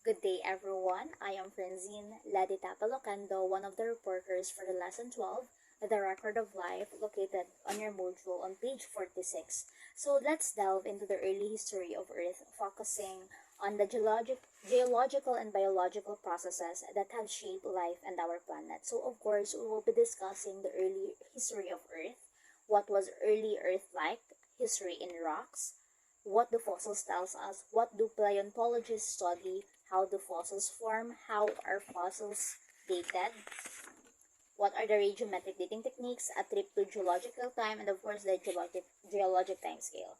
Good day, everyone. I am Francine Ladita Palocando, one of the reporters for the Lesson 12, The Record of Life, located on your module on page 46. So let's delve into the early history of Earth, focusing on the geological and biological processes that have shaped life and our planet. So, of course, we will be discussing the early history of Earth, what was early Earth like, history in rocks, what do fossils tells us, what do paleontologists study, how do fossils form, how are fossils dated, what are the radiometric dating techniques, a trip to geological time, and of course the geologic time scale.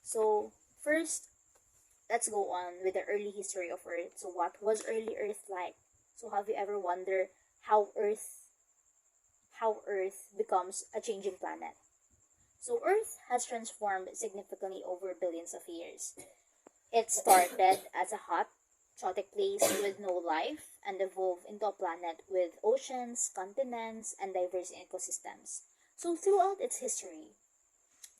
So first, let's go on with the early history of Earth. So what was early Earth like? So have you ever wondered how Earth becomes a changing planet? So Earth has transformed significantly over billions of years. It started as a hot, chaotic place with no life and evolved into a planet with oceans, continents, and diverse ecosystems. So throughout its history,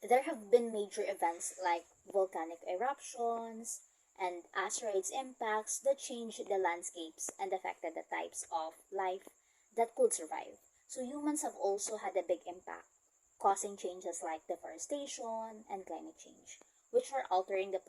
there have been major events like volcanic eruptions and asteroids impacts that changed the landscapes and affected the types of life that could survive. So humans have also had a big impact, causing changes like deforestation and climate change, which are altering the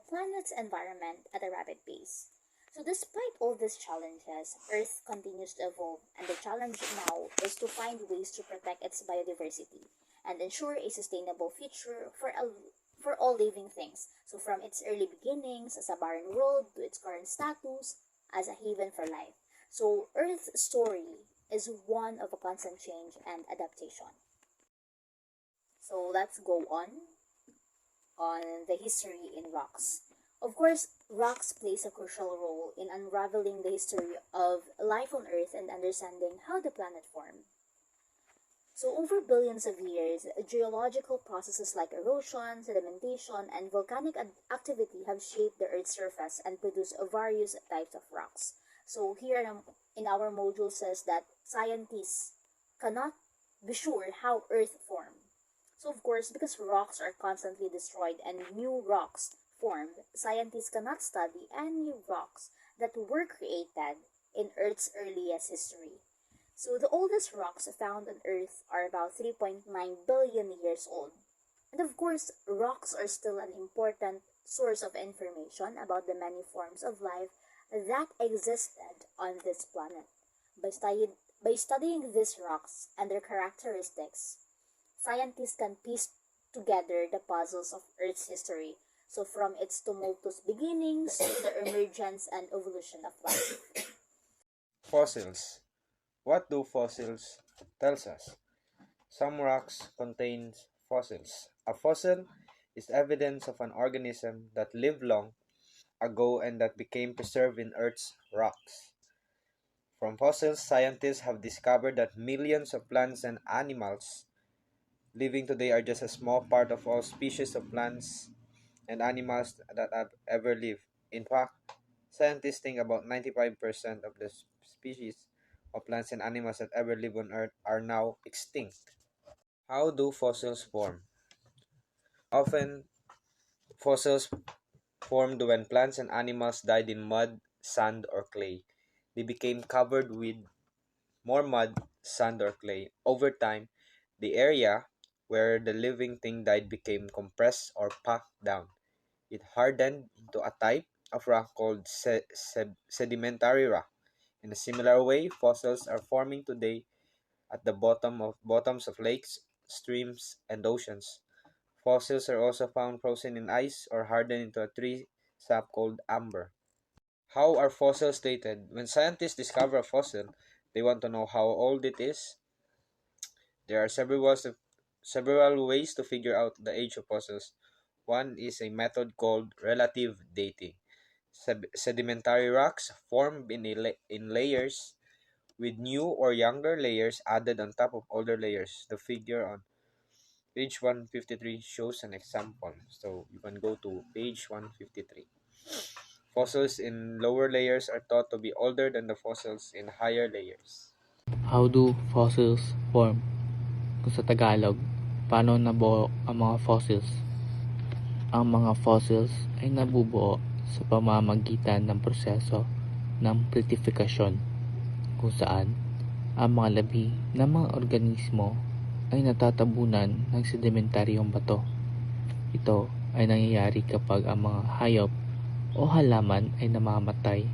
planet's environment at a rapid pace. So despite all these challenges, Earth continues to evolve, and the challenge now is to find ways to protect its biodiversity and ensure a sustainable future for all living things. So from its early beginnings as a barren world to its current status as a haven for life. So Earth's story is one of a constant change and adaptation. So let's go on the history in rocks. Of course, rocks plays a crucial role in unraveling the history of life on Earth and understanding how the planet formed. So over billions of years, geological processes like erosion, sedimentation, and volcanic activity have shaped the Earth's surface and produced various types of rocks. So here in our module says that scientists cannot be sure how Earth formed. So of course, because rocks are constantly destroyed and new rocks formed, scientists cannot study any rocks that were created in Earth's earliest history. So the oldest rocks found on Earth are about 3.9 billion years old. And of course, rocks are still an important source of information about the many forms of life that existed on this planet. By studying these rocks and their characteristics, scientists can piece together the puzzles of Earth's history, so from its tumultuous beginnings to the emergence and evolution of life. Fossils. What do fossils tells us? Some rocks contain fossils. A fossil is evidence of an organism that lived long ago and that became preserved in Earth's rocks. From fossils, scientists have discovered that millions of plants and animals living today are just a small part of all species of plants and animals that have ever lived. In fact, scientists think about 95% of the species of plants and animals that ever live on Earth are now extinct. How do fossils form? Often, fossils formed when plants and animals died in mud, sand, or clay. They became covered with more mud, sand, or clay. Over time, the area where the living thing died became compressed or packed down. It hardened into a type of rock called sedimentary rock. In a similar way, fossils are forming today at the bottoms of lakes, streams, and oceans. Fossils are also found frozen in ice or hardened into a tree sap called amber. How are fossils dated? When scientists discover a fossil, they want to know how old it is. There are several ways to figure out the age of fossils. One is a method called relative dating. Sedimentary rocks form in layers with new or younger layers added on top of older layers. The figure on page 153 shows an example. So you can go to page 153. Fossils in lower layers are thought to be older than the fossils in higher layers. How do fossils form? Kung sa Tagalog, paano nabuo ang mga fossils? Ang mga fossils ay nabubuo sa pamamagitan ng proseso ng petrification, kung saan ang mga labi ng mga organismo ay natatabunan ng sedimentaryong bato. Ito ay nangyayari kapag ang mga hayop o halaman ay namamatay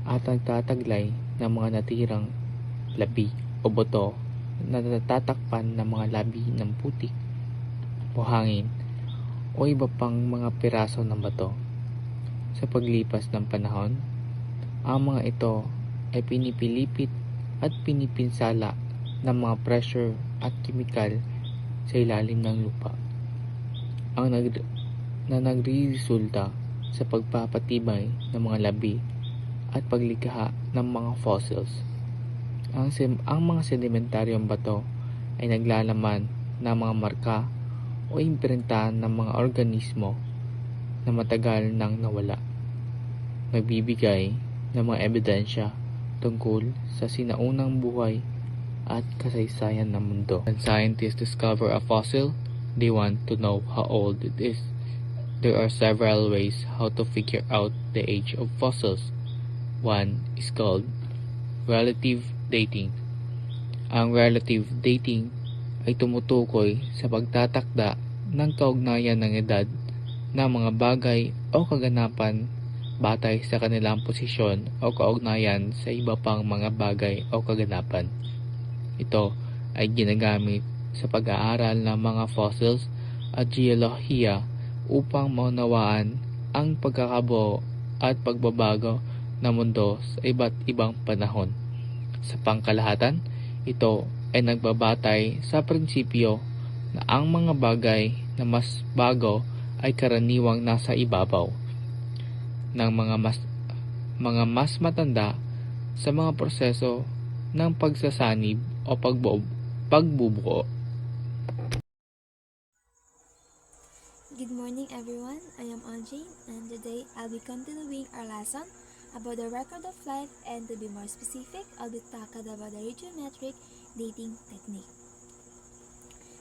at nagtataglay ng mga natirang labi o buto na natatakpan ng mga labi ng putik, buhangin o iba pang mga piraso ng bato. Sa paglipas ng panahon, ang mga ito ay pinipilipit at pinipinsala ng mga pressure at chemical sa ilalim ng lupa na nagreresulta sa pagpapatibay ng mga labi at paglikha ng mga fossils. Ang mga sedimentaryong bato ay naglalaman ng mga marka o imprenta ng mga organismo na matagal nang nawala. Nagbibigay ng mga ebidensya tungkol sa sinaunang buhay at kasaysayan ng mundo. When scientists discover a fossil, they want to know how old it is. There are several ways how to figure out the age of fossils. One is called relative dating. Ang relative dating ay tumutukoy sa pagtatakda ng kaugnayan ng edad ng mga bagay o kaganapan batay sa kanilang posisyon o kaugnayan sa iba pang mga bagay o kaganapan. Ito ay ginagamit sa pag-aaral ng mga fossils at geolohiya upang maunawaan ang pagkakabuo at pagbabago ng mundo sa iba't ibang panahon. Sa pangkalahatan, ito ay nagbabatay sa prinsipyo na ang mga bagay na mas bago ay karaniwang nasa ibabaw ng mga mas matanda sa mga proseso ng pagsasanib o pagbubuo. Good morning everyone, I am Anjay and today I'll be continuing our lesson about the record of life, and to be more specific, I'll be talking about the radiometric dating technique.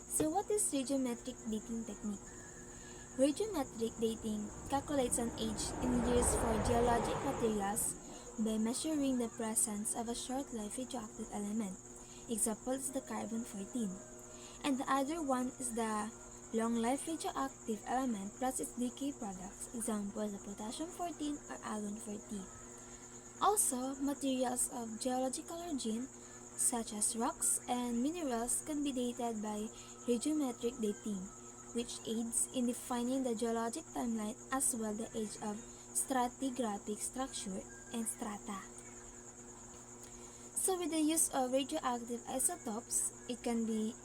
So what is radiometric dating technique? Radiometric dating calculates an age in years for geologic materials by measuring the presence of a short-lived radioactive element. Example is the carbon-14. And the other one is the long-lived radioactive element plus its decay products. Example is the potassium-14 or argon-14. Also, materials of geological origin such as rocks and minerals can be dated by radiometric dating, which aids in defining the geologic timeline as well the age of stratigraphic structure and strata. So with the use of radioactive isotopes, it can be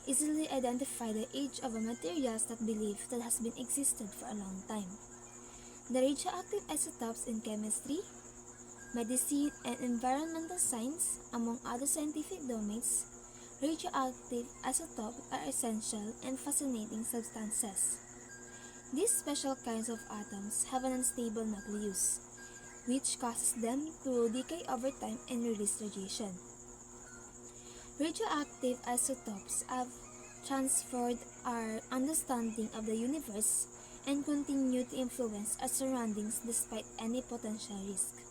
easily identify the age of a materials that believed that has been existed for a long time. The radioactive isotopes in chemistry, medicine, and environmental science, among other scientific domains, radioactive isotopes are essential and fascinating substances. These special kinds of atoms have an unstable nucleus, which causes them to decay over time and release radiation. Radioactive isotopes have transformed our understanding of the universe and continue to influence our surroundings despite any potential risk.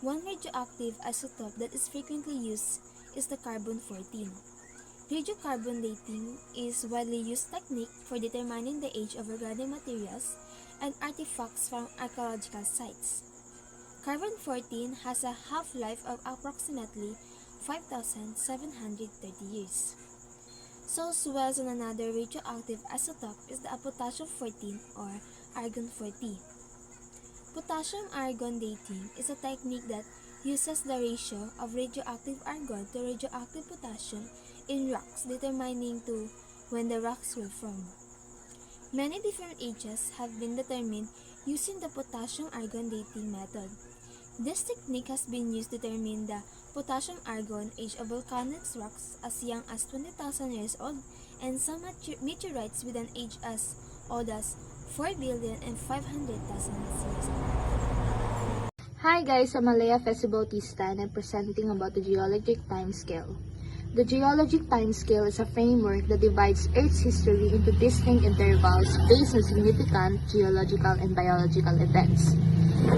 One radioactive isotope that is frequently used is the carbon-14. Radiocarbon dating is widely used technique for determining the age of organic materials and artifacts from archaeological sites. Carbon-14 has a half-life of approximately 5,730 years. So as well as another radioactive isotope is the potassium-14 or argon-14. Potassium-argon dating is a technique that uses the ratio of radioactive argon to radioactive potassium in rocks, determining to when the rocks were formed. Many different ages have been determined using the potassium-argon dating method. This technique has been used to determine the potassium-argon age of volcanic rocks as young as 20,000 years old, and some meteorites with an age as old as 4,500,000 years old. Hi guys, I'm Alea Festival Bautista and I'm presenting about the geologic time scale. The geologic timescale is a framework that divides Earth's history into distinct intervals based on significant geological and biological events.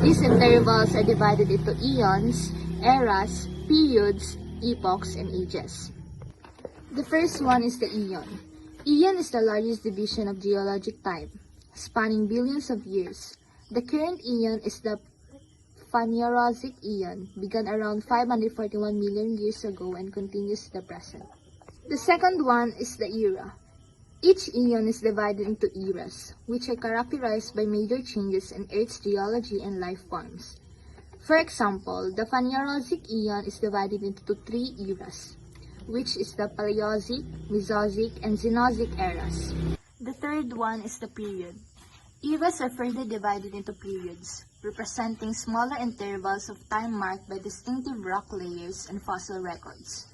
These intervals are divided into eons, eras, periods, epochs, and ages. The first one is the eon. Eon is the largest division of geologic time, spanning billions of years. The current eon is the Phanerozoic Eon, began around 541 million years ago and continues to the present. The second one is the era. Each eon is divided into eras, which are characterized by major changes in Earth's geology and life forms. For example, the Phanerozoic Eon is divided into 3 eras, which is the Paleozoic, Mesozoic, and Cenozoic eras. The third one is the period. Eras are further divided into periods, representing smaller intervals of time marked by distinctive rock layers and fossil records.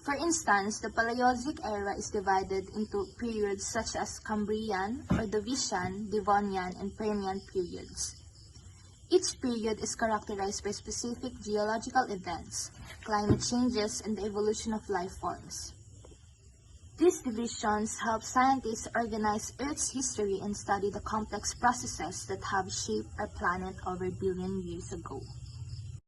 For instance, the Paleozoic era is divided into periods such as Cambrian, Ordovician, Devonian, and Permian periods. Each period is characterized by specific geological events, climate changes, and the evolution of life forms. These divisions help scientists organize Earth's history and study the complex processes that have shaped our planet over a billion years ago.